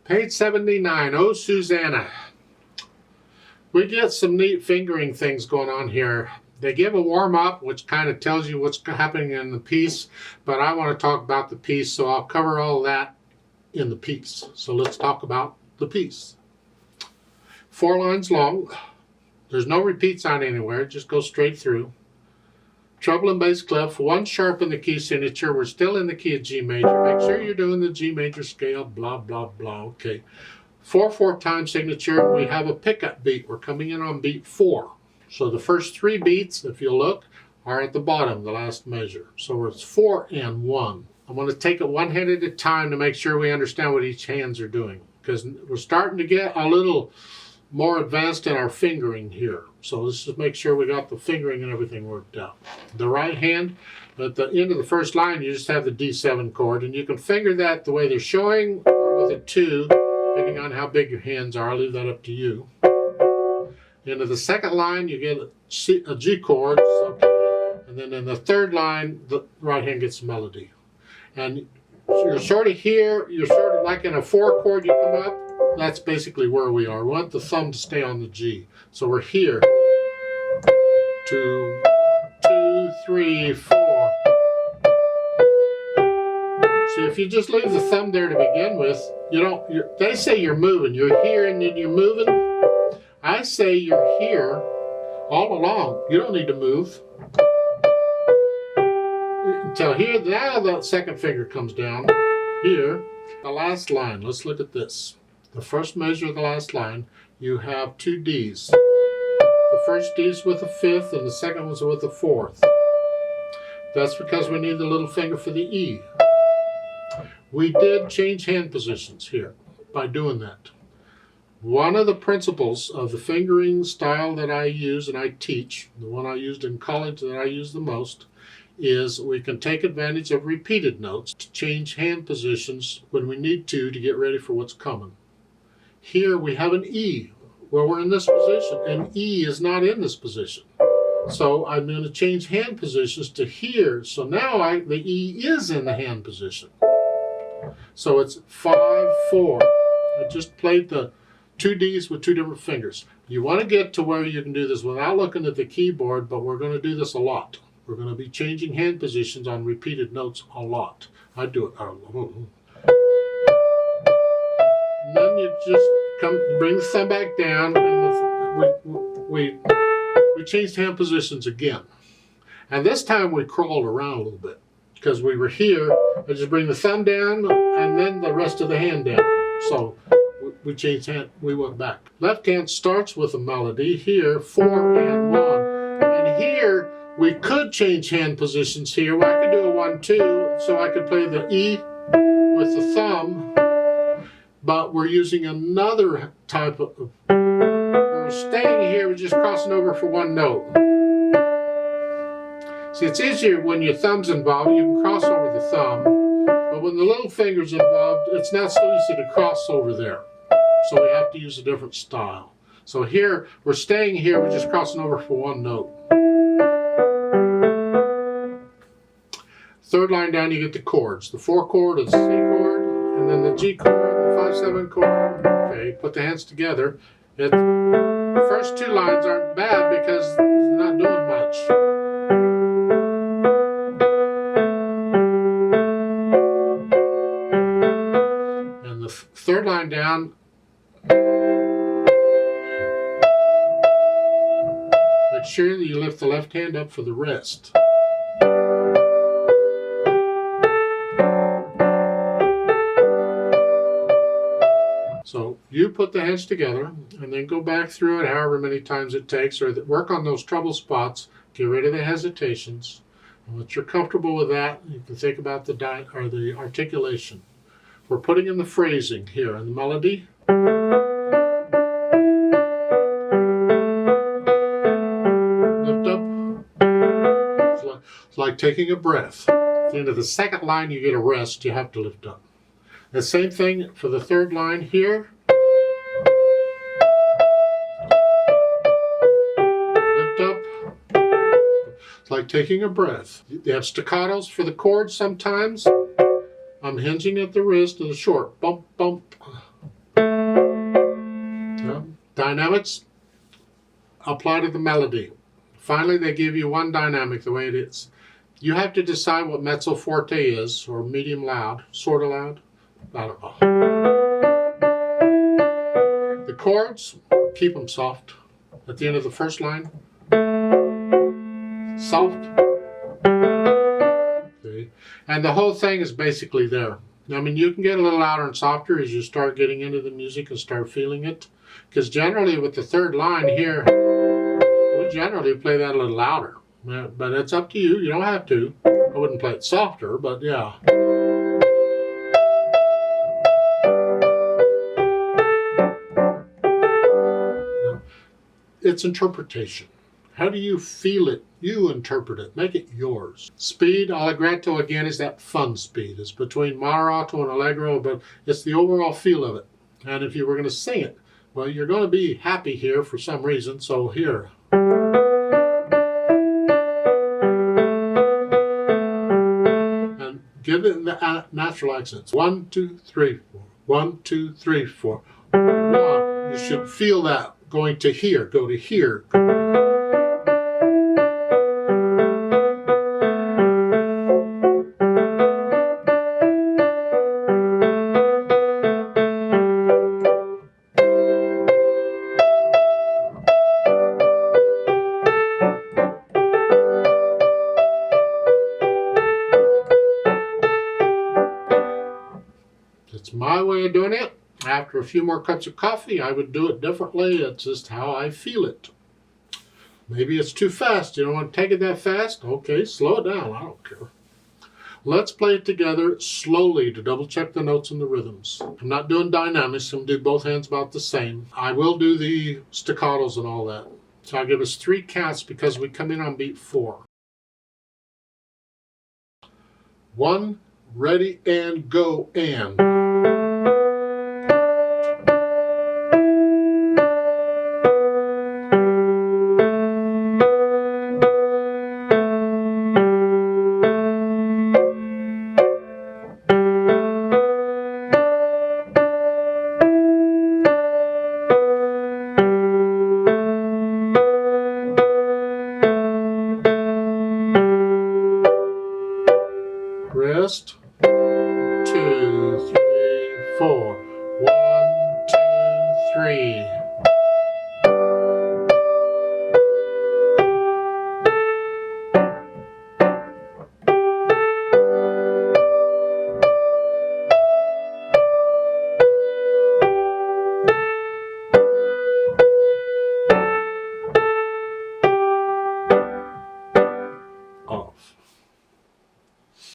Page 79, Oh Susanna. We get some neat fingering things going on here. They give a warm-up, which kind of tells you what's happening in the piece, but I want to talk about the piece, so I'll cover all that in the piece. So let's talk about the piece. 4 lines long. There's no repeats on anywhere, it just goes straight through. Treble and bass clef, 1 sharp in the key signature. We're still in the key of G major. Make sure you're doing the G major scale, blah, blah, blah. Okay. 4/4 time signature. We have a pickup beat. We're coming in on beat 4. So the first 3 beats, if you look, are at the bottom, the last measure. So it's 4 and 1. I want to take it one hand at a time to make sure we understand what each hands are doing, because we're starting to get a little more advanced in our fingering here. So let's just make sure we got the fingering and everything worked out. The right hand, at the end of the first line, you just have the D7 chord, and you can finger that the way they're showing, or with a 2, depending on how big your hands are. I'll leave that up to you. Into the second line, you get a G chord, okay. And then in the third line, the right hand gets melody. And you're sort of here, you're sort of like in a 4 chord, you come up. That's basically where we are. We want the thumb to stay on the G. So we're here. 2, 2, 3, 4. So if you just leave the thumb there to begin with, they say you're moving. You're here and then you're moving. I say you're here all along. You don't need to move. Until here, now the second finger comes down. Here, the last line. Let's look at this. The first measure of the last line, you have 2 Ds. The first D's with a 5th and the second one's with a 4th. That's because we need the little finger for the E. We did change hand positions here by doing that. One of the principles of the fingering style that I use and I teach, the one I used in college that I use the most, is we can take advantage of repeated notes to change hand positions when we need to get ready for what's coming. Here we have an E where we're in this position, and E is not in this position. So I'm going to change hand positions to here. So now the E is in the hand position. So it's 5, 4. I just played the 2 Ds with 2 different fingers. You want to get to where you can do this without looking at the keyboard, but we're going to do this a lot. We're going to be changing hand positions on repeated notes a lot. I do it. And then you just bring the thumb back down, and we changed hand positions again. And this time we crawled around a little bit because we were here. I just bring the thumb down and then the rest of the hand down. So we changed hand. We went back. Left hand starts with a melody. Here, 4 and 1, and here we could change hand positions here. I could do a 1-2, so I could play the E with the thumb. But we're using another type of, we're staying here, we're just crossing over for 1 note. See, it's easier when your thumb's involved, you can cross over the thumb, but when the little finger's involved, it's not so easy to cross over there. So we have to use a different style. So here, we're staying here, we're just crossing over for 1 note. Third line down, you get the chords. The 4 chord is the C chord, and then the G chord, 5/7 chord. Okay, put the hands together. The first 2 lines aren't bad because it's not doing much. And the third line down, make sure that you lift the left hand up for the rest. So you put the hands together and then go back through it however many times it takes, or work on those trouble spots, get rid of the hesitations. And once you're comfortable with that, you can think about the articulation. We're putting in the phrasing here and the melody. Lift up. It's like taking a breath. At the end of the second line, you get a rest, you have to lift up. The same thing for the third line here. Lift up. It's like taking a breath. You have staccatos for the chords sometimes. I'm hinging at the wrist and the short. Bump, bump. Dynamics apply to the melody. Finally, they give you one dynamic the way it is. You have to decide what mezzo forte is, or medium loud, sort of loud. I don't know. The chords, keep them soft. At the end of the first line, soft. Okay. And the whole thing is basically there. I mean, you can get a little louder and softer as you start getting into the music and start feeling it. Because generally with the third line here, we generally play that a little louder. But it's up to you. You don't have to. I wouldn't play it softer, but yeah. It's interpretation. How do you feel it? You interpret it. Make it yours. Speed, allegretto again is that fun speed. It's between moderato and allegro, but it's the overall feel of it. And if you were going to sing it, well, you're going to be happy here for some reason, so here. And give it the natural accents. 1, 2, 3, 4. 1, 2, 3, 4. 1. You should feel that going to here. Go to here. It's my way of doing it. After a few more cups of coffee, I would do it differently. It's just how I feel it. Maybe it's too fast. You don't want to take it that fast? Okay, slow it down. I don't care. Let's play it together slowly to double check the notes and the rhythms. I'm not doing dynamics. I'm going to do both hands about the same. I will do the staccatos and all that. So I'll give us 3 counts because we come in on beat 4. 1, ready, and go, and. Rest. 2, 3, 4. 1, 2, 3. Off.